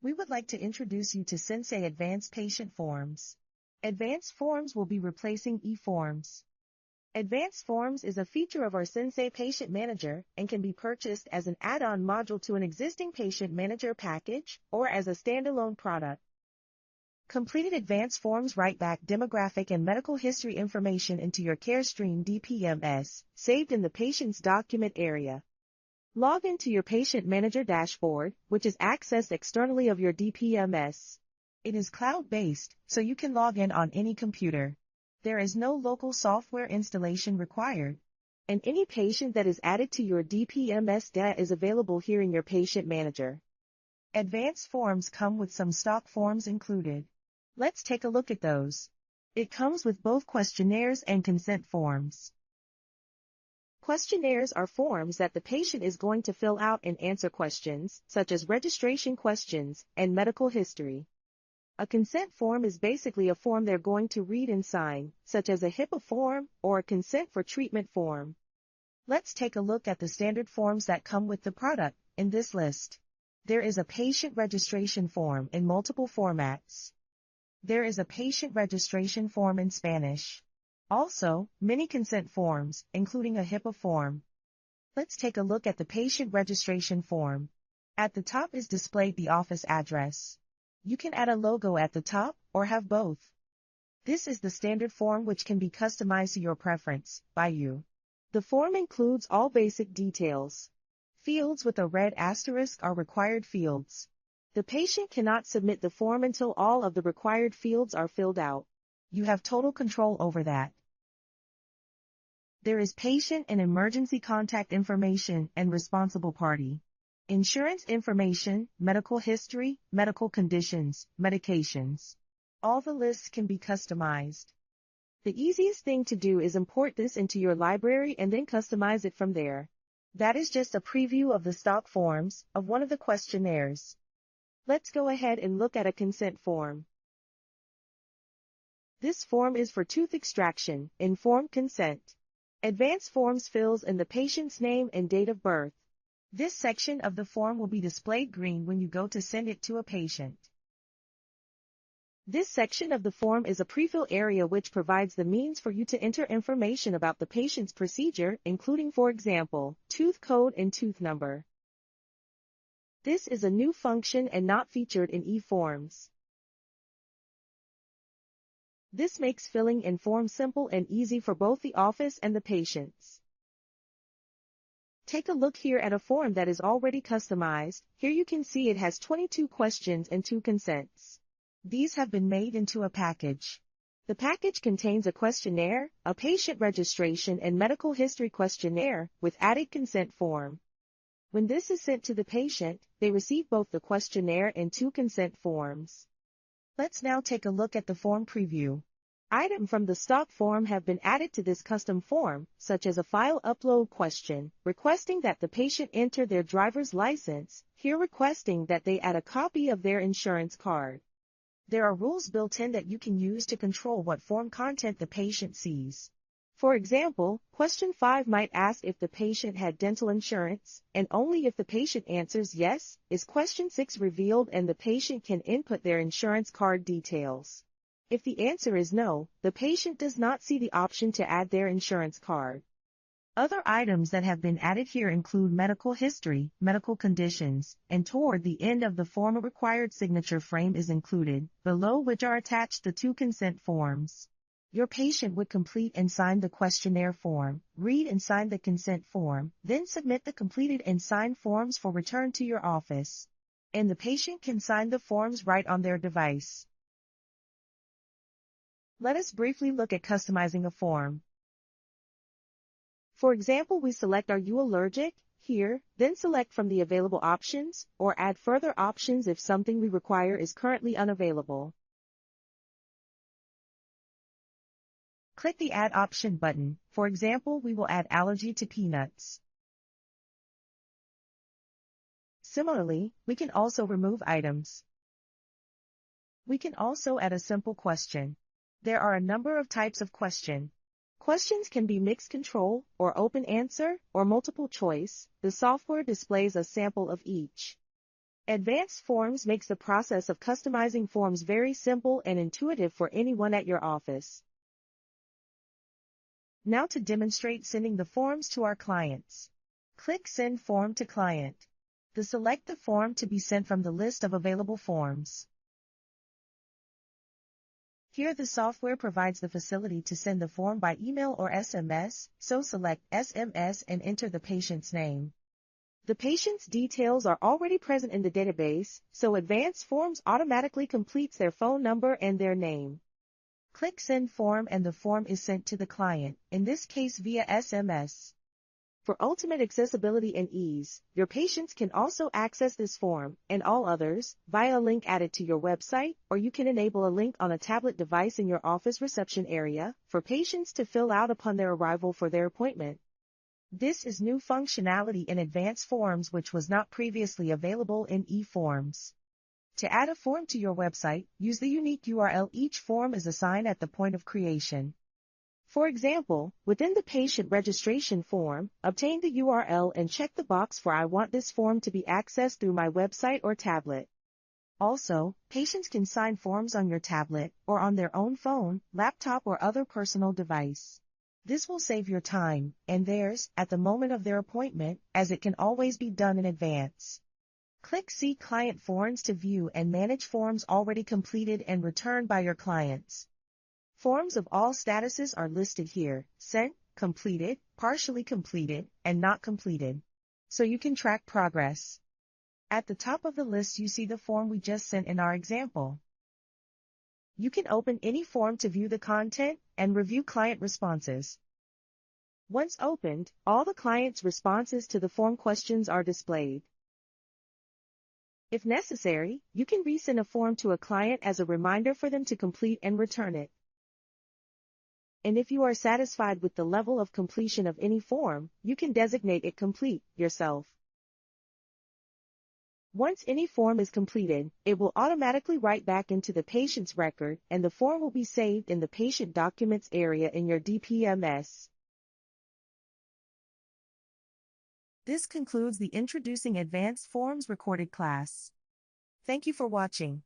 We would like to introduce you to Sensei Advanced Patient Forms. Advanced Forms will be replacing eForms. Advanced Forms is a feature of our Sensei Patient Manager and can be purchased as an add-on module to an existing Patient Manager package or as a standalone product. Completed Advanced Forms write back demographic and medical history information into your CareStream DPMS, saved in the patient's document area. Log into your Patient Manager dashboard, which is accessed externally of your DPMS. It is cloud-based, so you can log in on any computer. There is no local software installation required. And any patient that is added to your DPMS data is available here in your Patient Manager. Advanced Forms come with some stock forms included. Let's take a look at those. It comes with both questionnaires and consent forms. Questionnaires are forms that the patient is going to fill out and answer questions, such as registration questions and medical history. A consent form is basically a form they're going to read and sign, such as a HIPAA form or a consent for treatment form. Let's take a look at the standard forms that come with the product in this list. There is a patient registration form in multiple formats. There is a patient registration form in Spanish. Also, many consent forms, including a HIPAA form. Let's take a look at the patient registration form. At the top is displayed the office address. You can add a logo at the top or have both. This is the standard form which can be customized to your preference by you. The form includes all basic details. Fields with a red asterisk are required fields. The patient cannot submit the form until all of the required fields are filled out. You have total control over that. There is patient and emergency contact information and responsible party. Insurance information, medical history, medical conditions, medications. All the lists can be customized. The easiest thing to do is import this into your library and then customize it from there. That is just a preview of the stock forms of one of the questionnaires. Let's go ahead and look at a consent form. This form is for tooth extraction, informed consent. Advanced Forms fills in the patient's name and date of birth. This section of the form will be displayed green when you go to send it to a patient. This section of the form is a pre-fill area which provides the means for you to enter information about the patient's procedure, including, for example, tooth code and tooth number. This is a new function and not featured in eForms. This makes filling in forms simple and easy for both the office and the patients. Take a look here at a form that is already customized. Here you can see it has 22 questions and 2 consents. These have been made into a package. The package contains a questionnaire, a patient registration and medical history questionnaire, with added consent form. When this is sent to the patient, they receive both the questionnaire and 2 consent forms. Let's now take a look at the form preview. Items from the stock form have been added to this custom form, such as a file upload question, requesting that the patient enter their driver's license, here requesting that they add a copy of their insurance card. There are rules built in that you can use to control what form content the patient sees. For example, question 5 might ask if the patient had dental insurance, and only if the patient answers yes, is question 6 revealed and the patient can input their insurance card details. If the answer is no, the patient does not see the option to add their insurance card. Other items that have been added here include medical history, medical conditions, and toward the end of the form a required signature frame is included, below which are attached the 2 consent forms. Your patient would complete and sign the questionnaire form, read and sign the consent form, then submit the completed and signed forms for return to your office. And the patient can sign the forms right on their device. Let us briefly look at customizing a form. For example, we select "Are you allergic?" here, then select from the available options, or add further options if something we require is currently unavailable. Click the Add Option button. For example, we will add allergy to peanuts. Similarly, we can also remove items. We can also add a simple question. There are a number of types of question. Questions can be mixed control, or open answer, or multiple choice. The software displays a sample of each. Advanced Forms makes the process of customizing forms very simple and intuitive for anyone at your office. Now to demonstrate sending the forms to our clients. Click Send Form to Client. Select the form to be sent from the list of available forms. Here the software provides the facility to send the form by email or SMS, so select SMS and enter the patient's name. The patient's details are already present in the database, so Advanced Forms automatically completes their phone number and their name. Click Send Form and the form is sent to the client, in this case via SMS. For ultimate accessibility and ease, your patients can also access this form, and all others, via a link added to your website, or you can enable a link on a tablet device in your office reception area, for patients to fill out upon their arrival for their appointment. This is new functionality in Advanced Forms which was not previously available in eForms. To add a form to your website, use the unique URL each form is assigned at the point of creation. For example, within the patient registration form, obtain the URL and check the box for I want this form to be accessed through my website or tablet. Also, patients can sign forms on your tablet or on their own phone, laptop or other personal device. This will save your time and theirs at the moment of their appointment, as it can always be done in advance. Click See Client Forms to view and manage forms already completed and returned by your clients. Forms of all statuses are listed here: sent, completed, partially completed, and not completed. So you can track progress. At the top of the list you see the form we just sent in our example. You can open any form to view the content and review client responses. Once opened, all the client's responses to the form questions are displayed. If necessary, you can resend a form to a client as a reminder for them to complete and return it. And if you are satisfied with the level of completion of any form, you can designate it complete yourself. Once any form is completed, it will automatically write back into the patient's record, and the form will be saved in the Patient Documents area in your DPMS. This concludes the Introducing Advanced Forms recorded class. Thank you for watching.